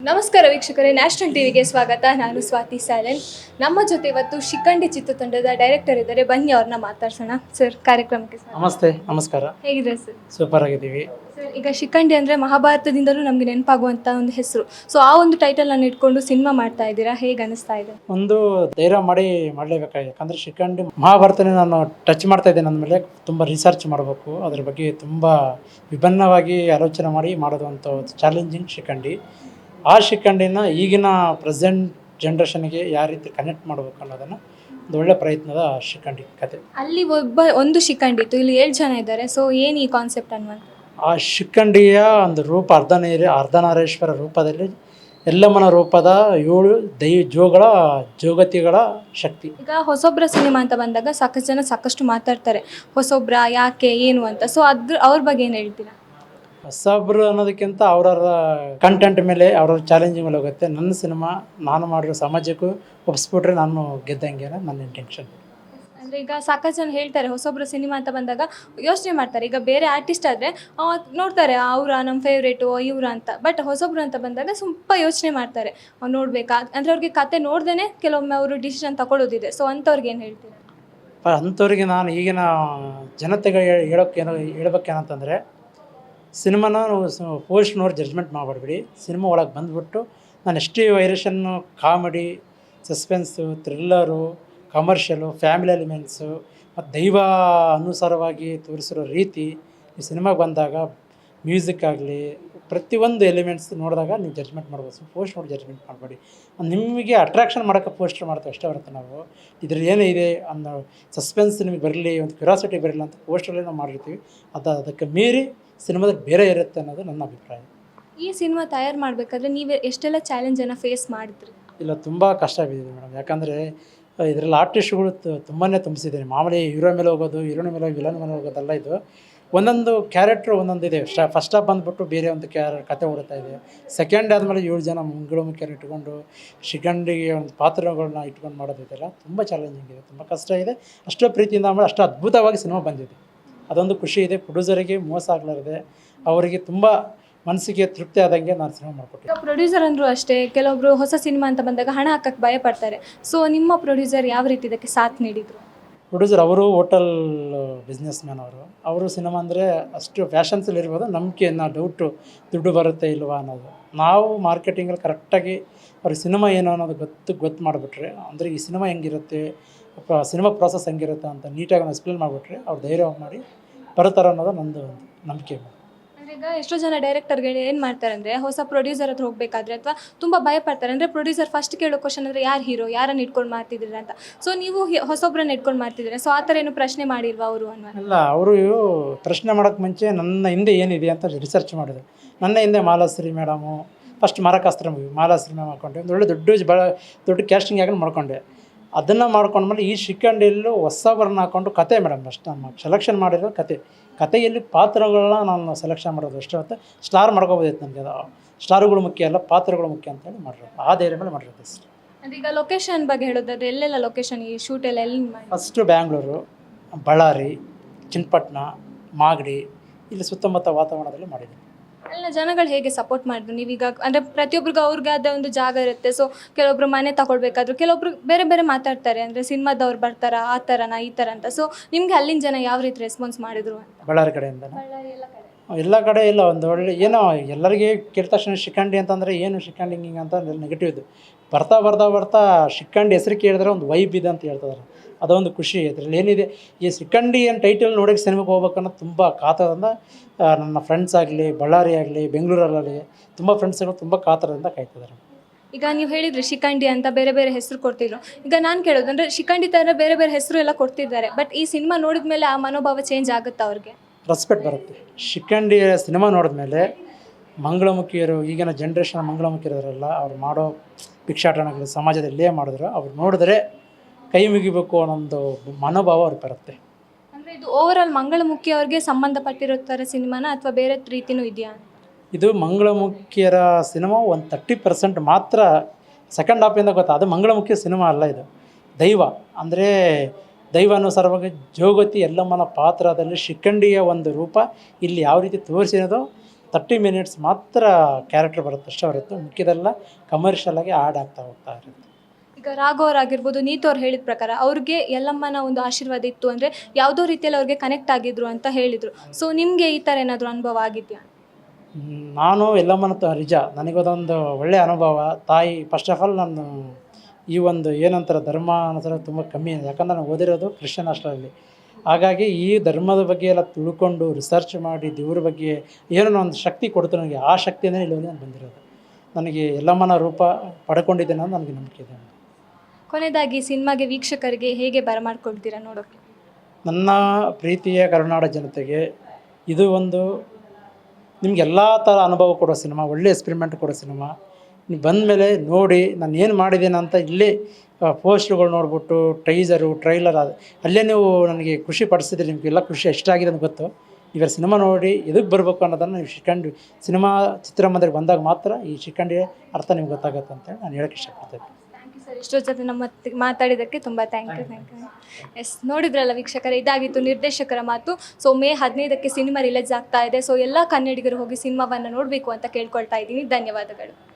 ನಮಸ್ಕಾರ ವೀಕ್ಷಕರೇ, ನ್ಯಾಷನಲ್ ಟಿವಿಗೆ ಸ್ವಾಗತ. ನಾನು ಸ್ವಾತಿ ಸೈಲೆಂಟ್. ನಮ್ಮ ಜೊತೆ ಇವತ್ತು ಶಿಖಂಡಿ ಚಿತ್ರತಂಡದ ಡೈರೆಕ್ಟರ್ ಇದ್ದಾರೆ. ಬನ್ನಿ ಅವ್ರನ್ನ ಮಾತಾಡ್ಸೋಣ. ಸರ್, ಕಾರ್ಯಕ್ರಮಕ್ಕೆ ನಮಸ್ತೆ. ನಮಸ್ಕಾರ. ಹೇಗಿದ್ರೆ ಸರ್? ಸೂಪರ್ ಆಗಿದ್ದೀವಿ ಸರ್. ಈಗ ಶಿಖಂಡಿ ಅಂದರೆ ಮಹಾಭಾರತದಿಂದಲೂ ನಮಗೆ ನೆನಪಾಗುವಂಥ ಒಂದು ಹೆಸರು. ಸೊ ಆ ಒಂದು ಟೈಟಲನ್ನು ಇಟ್ಕೊಂಡು ಸಿನಿಮಾ ಮಾಡ್ತಾ ಇದ್ದೀರಾ, ಹೇಗೆ ಅನಿಸ್ತಾ ಇದೆ? ಒಂದು ಧೈರ್ಯ ಮಾಡಲೇಬೇಕಾಗಿದೆ. ಯಾಕಂದರೆ ಶಿಖಂಡಿ ಮಹಾಭಾರತನೇ ನಾನು ಟಚ್ ಮಾಡ್ತಾ ಇದ್ದೇನೆ ಅಂದಮೇಲೆ ತುಂಬ ರಿಸರ್ಚ್ ಮಾಡಬೇಕು, ಅದ್ರ ಬಗ್ಗೆ ತುಂಬ ವಿಭಿನ್ನವಾಗಿ ಆಲೋಚನೆ ಮಾಡಿ ಮಾಡೋದು ಅಂತ ಒಂದು ಚಾಲೆಂಜಿಂಗ್ ಶಿಖಂಡಿ. ಆ ಶಿಖಂಡಿನ ಈಗಿನ ಪ್ರೆಸೆಂಟ್ ಜನ್ರೇಷನ್ಗೆ ಯಾವ ರೀತಿ ಕನೆಕ್ಟ್ ಮಾಡಬೇಕು ಅನ್ನೋದನ್ನು ಒಂದು ಒಳ್ಳೆ ಪ್ರಯತ್ನದ ಶಿಖಂಡಿ ಕತೆ. ಅಲ್ಲಿ ಒಂದು ಶಿಖಂಡಿ ಇತ್ತು, ಇಲ್ಲಿ 7 ಜನ ಇದ್ದಾರೆ. ಸೊ ಏನು ಈ ಕಾನ್ಸೆಪ್ಟ್ ಅನ್ನುವಂಥ ಆ ಶಿಖಂಡಿಯ ಒಂದು ರೂಪ ಅರ್ಧನಾರೀಶ್ವರ ರೂಪದಲ್ಲಿ ಎಲ್ಲಮ್ಮನ ರೂಪದ 7 ಜೋಗತಿಗಳ ಶಕ್ತಿ. ಈಗ ಹೊಸೊಬ್ರ ಸಿನಿಮಾ ಅಂತ ಬಂದಾಗ ಸಾಕಷ್ಟು ಜನ ಸಾಕಷ್ಟು ಮಾತಾಡ್ತಾರೆ, ಹೊಸೊಬ್ರ ಯಾಕೆ ಏನು ಅಂತ. ಸೊ ಅವ್ರ ಬಗ್ಗೆ ಏನು ಹೇಳ್ತೀರಾ? ಹೊಸಬ್ರು ಅನ್ನೋದಕ್ಕಿಂತ ಅವ್ರವ್ರ ಕಂಟೆಂಟ್ ಮೇಲೆ ಅವ್ರವ್ರ ಚಾಲೆಂಜಿಂಗ್ ಮೇಲೆ ಹೋಗುತ್ತೆ. ನನ್ನ ಸಿನಿಮಾ ನಾನು ಮಾಡಿರೋ ಸಮಾಜಕ್ಕೂ ಒಪ್ಪಿಸ್ಬಿಟ್ರೆ ನಾನು ಗೆದ್ದಂಗೆ ನನ್ನ ಇಂಟೆನ್ಷನ್. ಅಂದರೆ ಈಗ ಸಾಕಷ್ಟು ಜನ ಹೇಳ್ತಾರೆ, ಹೊಸೊಬ್ರು ಸಿನಿಮಾ ಅಂತ ಬಂದಾಗ ಯೋಚನೆ ಮಾಡ್ತಾರೆ. ಈಗ ಬೇರೆ ಆರ್ಟಿಸ್ಟ್ ಆದರೆ ನೋಡ್ತಾರೆ, ಅವರ ನಮ್ಮ ಫೇವ್ರೇಟು ಇವ್ರ ಅಂತ. ಬಟ್ ಹೊಸೊಬ್ರು ಅಂತ ಬಂದಾಗ ಸ್ವಲ್ಪ ಯೋಚನೆ ಮಾಡ್ತಾರೆ, ಅವ್ರು ನೋಡಬೇಕಾ ಅಂದರೆ ಅವ್ರಿಗೆ ಕತೆ ನೋಡ್ದೇ ಕೆಲವೊಮ್ಮೆ ಅವರು ಡಿಸಿಷನ್ ತಗೊಳ್ಳೋದಿದೆ. ಸೊ ಅಂಥವ್ರಿಗೆ ಏನು ಹೇಳ್ತೀರಾ? ಅಂಥವ್ರಿಗೆ ನಾನು ಈಗಿನ ಜನತೆಗೆ ಹೇಳ್ಬೇಕೇನಂತಂದರೆ, ಸಿನಿಮಾನ ಪೋಸ್ಟ್ ನೋಡಿ ಜಡ್ಜ್ಮೆಂಟ್ ಮಾಡಬೇಡ್ಬಿಡಿ. ಸಿನಿಮಾ ಒಳಗೆ ಬಂದುಬಿಟ್ಟು ನಾನು ಎಷ್ಟೇ variation, comedy, suspense, thriller, commercial, family elements ಮತ್ತು ದೈವ ಅನುಸಾರವಾಗಿ ತೋರಿಸಿರೋ ರೀತಿ ಈ ಸಿನಿಮಾಗೆ ಬಂದಾಗ ಮ್ಯೂಸಿಕ್ ಆಗಲಿ ಪ್ರತಿಯೊಂದು ಎಲಿಮೆಂಟ್ಸ್ ನೋಡಿದಾಗ ನೀವು ಜಡ್ಜ್ಮೆಂಟ್ ಮಾಡ್ಬೋದು. ಪೋಸ್ಟ್ ನೋಡಿ ಜಡ್ಜ್ಮೆಂಟ್ ಮಾಡಬೇಡಿ. ನಿಮಗೆ ಅಟ್ರಾಕ್ಷನ್ ಮಾಡೋಕ್ಕೆ ಪೋಸ್ಟರ್ ಮಾಡ್ತೀವಿ ಅಷ್ಟೇ ಹೊರತು ನಾವು ಇದ್ರಲ್ಲಿ ಏನಿದೆ ಅನ್ನೋ ಸಸ್ಪೆನ್ಸ್ ನಿಮಗೆ ಬರಲಿ, ಒಂದು ಕ್ಯೂರಾಸಿಟಿ ಬರಲಿಲ್ಲ ಅಂತ ಪೋಸ್ಟರ್ಲೇ ನಾವು ಮಾಡಿರ್ತೀವಿ. ಅದಕ್ಕೆ ಮೀರಿ ಸಿನಿಮಾದಲ್ಲಿ ಬೇರೆ ಇರುತ್ತೆ ಅನ್ನೋದು ನನ್ನ ಅಭಿಪ್ರಾಯ. ಈ ಸಿನಿಮಾ ತಯಾರು ಮಾಡಬೇಕಾದ್ರೆ ನೀವು ಎಷ್ಟೆಲ್ಲ ಚಾಲೆಂಜನ್ನು ಫೇಸ್ ಮಾಡಿದ್ರಿ? ಇಲ್ಲ, ತುಂಬ ಕಷ್ಟ ಬಿದ್ದಿದೆ ಮೇಡಮ್. ಯಾಕಂದರೆ ಇದರಲ್ಲಿ ಆರ್ಟಿಸ್ಟ್ಗಳು ತುಂಬಾ ತುಂಬಿಸಿದ್ದೀನಿ. ಮಾಮೂಲಿ ಹೀರೋ ಮೇಲೆ ಹೋಗೋದು, ಹೀರೋಯಿನ್ ಮೇಲೆ ವಿಲನ್ ಮೇಲೆ ಹೋಗೋದಲ್ಲ. ಇದು ಒಂದೊಂದು ಕ್ಯಾರೆಕ್ಟ್ರ್ ಒಂದೊಂದಿದೆ. ಫಸ್ಟ್ ಹಾಫ್ ಬಂದುಬಿಟ್ಟು ಬೇರೆ ಒಂದು ಕತೆ ಓಡ್ತಾ ಇದೆ. ಸೆಕೆಂಡ್ ಆದಮೇಲೆ 7 ಜನ ಮಂಗಳಮುಖಿಯನ್ನು ಇಟ್ಕೊಂಡು ಶಿಖಂಡಿಗೆ ಒಂದು ಪಾತ್ರಗಳನ್ನ ಇಟ್ಕೊಂಡು ಮಾಡೋದಿದೆಯಲ್ಲ, ತುಂಬ ಚಾಲೆಂಜಿಂಗ್ ಇದೆ, ತುಂಬ ಕಷ್ಟ ಇದೆ. ಅಷ್ಟೋ ಪ್ರೀತಿಯಿಂದ ಮಾಡಿ ಅಷ್ಟು ಅದ್ಭುತವಾಗಿ ಸಿನಿಮಾ ಬಂದಿದೆ. ಅದೊಂದು ಖುಷಿ ಇದೆ. ಪ್ರೊಡ್ಯೂಸರಿಗೆ ಮೋಸ ಆಗಲಾರದೆ ಅವರಿಗೆ ತುಂಬ ಮನಸ್ಸಿಗೆ ತೃಪ್ತಿ ಆದಂಗೆ ನಾನು ಸಿನಿಮಾ ಮಾಡಿಕೊಟ್ಟೆ. ಪ್ರೊಡ್ಯೂಸರ್ ಅಂದರೂ ಅಷ್ಟೇ, ಕೆಲವೊಬ್ರು ಹೊಸ ಸಿನಿಮಾ ಅಂತ ಬಂದಾಗ ಹಣ ಹಾಕಕ್ಕೆ ಭಯಪಡ್ತಾರೆ. ಸೊ ನಿಮ್ಮ ಪ್ರೊಡ್ಯೂಸರ್ ಯಾವ ರೀತಿ ಇದಕ್ಕೆ ಸಾಥ್ ನೀಡಿದರು? ಪ್ರೊಡ್ಯೂಸರ್ ಅವರು ಹೋಟೆಲ್ ಬಿಸ್ನೆಸ್ ಮ್ಯಾನ್. ಅವರು ಸಿನಿಮಾ ಅಂದರೆ ಅಷ್ಟು ಫ್ಯಾಷನ್ಸಲ್ಲಿ ಇರ್ಬೋದು, ನಂಬಿಕೆಯನ್ನು ಡೌಟು ದುಡ್ಡು ಬರುತ್ತೆ ಇಲ್ವಾ ಅನ್ನೋದು. ನಾವು ಮಾರ್ಕೆಟಿಂಗಲ್ಲಿ ಕರೆಕ್ಟಾಗಿ ಅವ್ರಿಗೆ ಸಿನಿಮಾ ಏನು ಅನ್ನೋದು ಗೊತ್ತು ಮಾಡಿಬಿಟ್ರೆ, ಅಂದರೆ ಈ ಸಿನಿಮಾ ಹೆಂಗಿರುತ್ತೆ, ಸಿನಿಮಾ ಪ್ರಾಸೆಸ್ ಹೆಂಗಿರುತ್ತೆ ಅಂತ ನೀಟಾಗಿ ನಾವು ಎಕ್ಸ್ಪ್ಲೇನ್ ಮಾಡಿಬಿಟ್ರೆ ಅವ್ರು ಧೈರ್ಯ ಮಾಡಿ ಬರ್ತಾರೆ ಅನ್ನೋದು ನಂದು ಒಂದು ನಂಬಿಕೆ. ಈಗ ಎಷ್ಟೋ ಜನ ಡೈರೆಕ್ಟರ್ಗಳು ಏನು ಮಾಡ್ತಾರೆ ಅಂದರೆ, ಹೊಸ ಪ್ರೊಡ್ಯೂಸರ್ ಹತ್ರ ಹೋಗಬೇಕಾದ್ರೆ ಅಥವಾ ತುಂಬ ಭಯಪಡ್ತಾರೆ. ಅಂದರೆ ಪ್ರೊಡ್ಯೂಸರ್ ಫಸ್ಟ್ ಕೇಳೋ ಕ್ವಶನ್ ಅಂದರೆ ಯಾರು ಹೀರೋ, ಯಾರನ್ನು ಇಟ್ಕೊಂಡು ಮಾಡ್ತಿದ್ದೀರ ಅಂತ. ಸೊ ನೀವು ಹೊಸೊಬ್ಬರನ್ನ ಇಟ್ಕೊಂಡು ಮಾಡ್ತಿದ್ದೀರಾ. ಸೊ ಆ ಥರ ಏನು ಪ್ರಶ್ನೆ ಮಾಡಿಲ್ವಾ ಅವರು ಅನ್ನೋ? ಇಲ್ಲ, ಅವರು ಪ್ರಶ್ನೆ ಮಾಡೋಕ್ಕೆ ಮುಂಚೆ ನನ್ನ ಹಿಂದೆ ಏನಿದೆ ಅಂತ ರಿಸರ್ಚ್ ಮಾಡಿದ್ರು. ನನ್ನ ಹಿಂದೆ Malashree madam, first Marakastra movie Malashree ma'am ಹಾಕ್ಕೊಂಡೆ. ಒಂದು ಒಳ್ಳೆ ದೊಡ್ಡ ಕ್ಯಾಸ್ಟಿಂಗ್ ಆಗಿ ಮಾಡ್ಕೊಂಡೆ. ಅದನ್ನು ಮಾಡ್ಕೊಂಡ್ಮೇಲೆ ಈ ಶಿಖಂಡಿಯಲ್ಲೂ ಹೊಸಬರನ್ನ ಹಾಕ್ಕೊಂಡು ಕತೆ ಮೇಡಮ್ ಅಷ್ಟು ನಮ್ಮ ಸೆಲೆಕ್ಷನ್ ಮಾಡಿರೋ ಕತೆಯಲ್ಲಿ ಪಾತ್ರಗಳನ್ನ ನಾನು ಸೆಲೆಕ್ಷನ್ ಮಾಡೋದು ಅಷ್ಟೇ. ಮತ್ತು ಸ್ಟಾರ್ ಮಾಡ್ಕೋಬೋದಿತ್ತು. ನನಗೆ ಅದು ಸ್ಟಾರುಗಳು ಮುಖ್ಯ ಅಲ್ಲ, ಪಾತ್ರಗಳು ಮುಖ್ಯ ಅಂತೇಳಿ ಮಾಡಿರೋದು. ಆ ಧೈರ್ಯ ಮೇಲೆ ಮಾಡಿರೋದು ಅಷ್ಟೇ. ಈಗ ಲೊಕೇಶನ್ ಬಗ್ಗೆ ಹೇಳೋದಾದ್ರೆ ಎಲ್ಲೆಲ್ಲ ಲೊಕೇಶನ್ ಈ ಶೂಟ್ ಎಲ್ಲಿ ಮಾಡಿ? ಫಸ್ಟು ಬ್ಯಾಂಗ್ಳೂರು, ಬಳ್ಳಾರಿ, ಚನ್ನಪಟ್ಟಣ, ಮಾಗಡಿ, ಇಲ್ಲಿ ಸುತ್ತಮುತ್ತ ವಾತಾವರಣದಲ್ಲಿ ಮಾಡಿದ್ದೀನಿ. ಅಲ್ಲ, ಜನಗಳು ಹೇಗೆ ಸಪೋರ್ಟ್ ಮಾಡಿದ್ರು? ನೀವೀಗ ಅಂದರೆ ಪ್ರತಿಯೊಬ್ಬರಿಗೂ ಅವ್ರಿಗೆ ಆದ ಒಂದು ಜಾಗ ಇರುತ್ತೆ. ಸೊ ಕೆಲವೊಬ್ರು ಮನೆ ತಗೊಳ್ಬೇಕಾದ್ರು, ಕೆಲವೊಬ್ರು ಬೇರೆ ಬೇರೆ ಮಾತಾಡ್ತಾರೆ, ಅಂದರೆ ಸಿನಿಮಾದವ್ರು ಬರ್ತಾರಾ ಆ ಥರನ ಈ ಥರ ಅಂತ. ಸೊ ನಿಮಗೆ ಅಲ್ಲಿನ ಜನ ಯಾವ ರೀತಿ ರೆಸ್ಪಾನ್ಸ್ ಮಾಡಿದ್ರು ಅಂತ? ಬಳ್ಳಾರಿ ಕಡೆಯಿಂದ ಎಲ್ಲ ಕಡೆ ಇಲ್ಲ, ಒಂದು ಒಳ್ಳೆ ಏನೋ ಎಲ್ಲರಿಗೆ ಕೇಳಿದ ತಕ್ಷಣ ಶಿಖಂಡಿ ಅಂತಂದರೆ ಏನು ಶಿಖಂಡಿ ಹಿಂಗೆ ಅಂತ ನೆಗೆಟಿವ್ ಇದು. ಬರ್ತಾ ಶಿಖಂಡಿ ಹೆಸರು ಕೇಳಿದ್ರೆ ಒಂದು ವೈಬ್ ಇದೆ ಅಂತ ಹೇಳ್ತಿದ್ದಾರೆ. ಅದೊಂದು ಖುಷಿ. ಇದರಲ್ಲಿ ಏನಿದೆ, ಈ ಶಿಖಂಡಿ ಏನು ಟೈಟಲ್ ನೋಡೋಕ್ಕೆ ಸಿನಿಮಾಗೆ ಹೋಗ್ಬೇಕನ್ನೋ ತುಂಬ ಕಾತರದಿಂದ ನನ್ನ ಫ್ರೆಂಡ್ಸ್ ಆಗಲಿ, ಬಳ್ಳಾರಿ ಆಗಲಿ, ಬೆಂಗಳೂರಲ್ಲಿ ತುಂಬ ಫ್ರೆಂಡ್ಸ್ಗಳು ತುಂಬ ಕಾತರದಿಂದ ಕಾಯ್ತಿದ್ದಾರೆ. ಈಗ ನೀವು ಹೇಳಿದ್ರಿ ಶಿಖಂಡಿ ಅಂತ ಬೇರೆ ಬೇರೆ ಹೆಸರು ಕೊಡ್ತಿದ್ರು. ಈಗ ನಾನು ಕೇಳೋದು ಅಂದರೆ ಶಿಖಂಡಿ ಥರ ಬೇರೆ ಬೇರೆ ಹೆಸರು ಎಲ್ಲ ಕೊಡ್ತಿದ್ದಾರೆ. ಬಟ್ ಈ ಸಿನಿಮಾ ನೋಡಿದ ಮೇಲೆ ಆ ಮನೋಭಾವ ಚೇಂಜ್ ಆಗುತ್ತಾ ಅವ್ರಿಗೆ? ರೆಸ್ಪೆಕ್ಟ್ ಬರುತ್ತೆ. ಶಿಖಂಡಿ ಸಿನಿಮಾ ನೋಡಿದ್ಮೇಲೆ ಮಂಗಳಮುಖಿಯರು, ಈಗಿನ ಜನ್ರೇಷನ್ ಮಂಗಳಮುಖಿಯರಲ್ಲ, ಅವ್ರು ಮಾಡೋ ಭಿಕ್ಷಾಟನೆಗಳು ಸಮಾಜದಲ್ಲಿ ಮಾಡಿದ್ರು ಅವ್ರು ನೋಡಿದ್ರೆ ಕೈ ಮುಗಿಬೇಕು ಅನ್ನೊಂದು ಮನೋಭಾವ ಅವ್ರಿಗೆ ಬರುತ್ತೆ. ಅಂದರೆ ಇದು ಓವರಾಲ್ ಮಂಗಳಮುಖಿ ಅವ್ರಿಗೆ ಸಂಬಂಧಪಟ್ಟಿರೋ ಥರ ಸಿನಿಮಾನ ಅಥವಾ ಬೇರೆ ರೀತಿಯೂ ಇದೆಯಾ? ಇದು ಮಂಗಳಮುಖಿಯರ ಸಿನಿಮಾ ಒಂದು 30% ಮಾತ್ರ ಸೆಕೆಂಡ್ ಹಾಫಿಂದ ಗೊತ್ತಾ. ಅದು ಮಂಗಳಮುಖಿ ಸಿನಿಮಾ ಅಲ್ಲ, ಇದು ದೈವ. ಅಂದರೆ ದೈವಾನುಸಾರವಾಗಿ ಜೋಗತಿ ಎಲ್ಲಮ್ಮನ ಪಾತ್ರದಲ್ಲಿ ಶಿಖಂಡಿಯ ಒಂದು ರೂಪ ಇಲ್ಲಿ ಯಾವ ರೀತಿ ತೋರಿಸಿರೋದು 30 ಮಿನಿಟ್ಸ್ ಮಾತ್ರ ಕ್ಯಾರೆಕ್ಟರ್ ಬರುತ್ತೆ ಅಷ್ಟೇ ಹೊರತು ಮಿಕ್ಕಿದೆಲ್ಲ ಕಮರ್ಷಿಯಲಾಗಿ ಆಡ್ ಆಗ್ತಾ ಹೋಗ್ತಾ ಇರುತ್ತೆ. ಈಗ ರಾಘವ್ ಆಗಿರ್ಬೋದು, ನೀತು ಅವ್ರು ಹೇಳಿದ ಪ್ರಕಾರ ಅವ್ರಿಗೆ ಯಲ್ಲಮ್ಮನ ಒಂದು ಆಶೀರ್ವಾದ ಇತ್ತು ಅಂದರೆ ಯಾವುದೋ ರೀತಿಯಲ್ಲಿ ಅವ್ರಿಗೆ ಕನೆಕ್ಟ್ ಆಗಿದ್ರು ಅಂತ ಹೇಳಿದರು. ಸೊ ನಿಮಗೆ ಈ ಥರ ಏನಾದರೂ ಅನುಭವ ಆಗಿದೆಯಾ? ನಾನು ಎಲ್ಲಮ್ಮನ ನಿಜ ನನಗದೊಂದು ಒಳ್ಳೆಯ ಅನುಭವ. ತಾಯಿ ಫಸ್ಟ್ ಆಫ್ ಆಲ್ ನಾನು ಈ ಒಂದು ಏನಂತಾರೆ ಧರ್ಮ ಅನ್ನೋದ್ರ ತುಂಬ ಕಮ್ಮಿ ಇದೆ, ಯಾಕಂದ್ರೆ ನಾನು ಓದಿರೋದು ಕ್ರಿಶ್ಚಿಯನ್ ಹಾಸ್ಟೆಲಲ್ಲಿ. ಹಾಗಾಗಿ ಈ ಧರ್ಮದ ಬಗ್ಗೆ ಎಲ್ಲ ತಿಳ್ಕೊಂಡು ರಿಸರ್ಚ್ ಮಾಡಿ ದೇವ್ರ ಬಗ್ಗೆ ಏನೋ ಒಂದು ಶಕ್ತಿ ಕೊಡ್ತು ನನಗೆ. ಆ ಶಕ್ತಿಯಿಂದಲೇ ಇಲ್ಲಿ ನಾನು ಬಂದಿರೋದು. ನನಗೆ ಎಲ್ಲಮ್ಮನ ರೂಪ ಪಡ್ಕೊಂಡಿದ್ದೇನೆ ಅನ್ನೋದು ನನಗೆ ನಂಬಿಕೆ ಇದೆ. ಕೊನೆಯದಾಗಿ ಸಿನಿಮಾಗೆ ವೀಕ್ಷಕರಿಗೆ ಹೇಗೆ ಬರಮಾಡ್ಕೊಳ್ತೀರಾ ನೋಡೋಕ್ಕೆ? ನನ್ನ ಪ್ರೀತಿಯ ಕರುನಾಡ ಜನತೆಗೆ ಇದು ಒಂದು ನಿಮಗೆಲ್ಲ ಥರ ಅನುಭವ ಕೊಡೋ ಸಿನಿಮಾ, ಒಳ್ಳೆ ಎಕ್ಸ್ಪೆರಿಮೆಂಟ್ ಕೊಡೋ ಸಿನಿಮಾ. ನೀವು ಬಂದ ಮೇಲೆ ನೋಡಿ ನಾನು ಏನು ಮಾಡಿದ್ದೇನೆ ಅಂತ ಇಲ್ಲೇ ಪೋಸ್ಟ್ಗಳು ನೋಡಿಬಿಟ್ಟು ಟೈಸರು ಟ್ರೈಲರ್ ಅಲ್ಲೇ ನೀವು ನನಗೆ ಖುಷಿ ಪಡಿಸಿದ್ರೆ ನಿಮಗೆಲ್ಲ ಖುಷಿ ಎಷ್ಟಾಗಿದೆ ಅಂತ ಗೊತ್ತು. ಇವಾಗ ಸಿನಿಮಾ ನೋಡಿ ಎದಕ್ಕೆ ಬರಬೇಕು ಅನ್ನೋದನ್ನು ನೀವು ಶಿಖಂಡಿ ಸಿನಿಮಾ ಚಿತ್ರಮಂದಿರಕ್ಕೆ ಬಂದಾಗ ಮಾತ್ರ ಈ ಶಿಖಂಡಿ ಅರ್ಥ ನಿಮ್ಗೆ ಗೊತ್ತಾಗುತ್ತೆ ಅಂತೇಳಿ ನಾನು ಹೇಳೋಕ್ಕೆ ಇಷ್ಟಪಡ್ತೇನೆ. ಥ್ಯಾಂಕ್ ಯು ಸರ್, ಇಷ್ಟೋ ಜೊತೆ ನಮ್ಮ ಮಾತಾಡಿದ್ದಕ್ಕೆ ತುಂಬ ಥ್ಯಾಂಕ್ ಯು. ಎಸ್, ನೋಡಿದ್ರಲ್ಲ ವೀಕ್ಷಕರೇ, ಇದಾಗಿತ್ತು ನಿರ್ದೇಶಕರ ಮಾತು. ಸೊ ಮೇ 15ಕ್ಕೆ ಸಿನಿಮಾ ರಿಲೀಸ್ ಆಗ್ತಾ ಇದೆ. ಸೊ ಎಲ್ಲ ಕನ್ನಡಿಗರು ಹೋಗಿ ಸಿನಿಮಾವನ್ನು ನೋಡಬೇಕು ಅಂತ ಕೇಳ್ಕೊಳ್ತಾ ಇದ್ದೀನಿ. ಧನ್ಯವಾದಗಳು.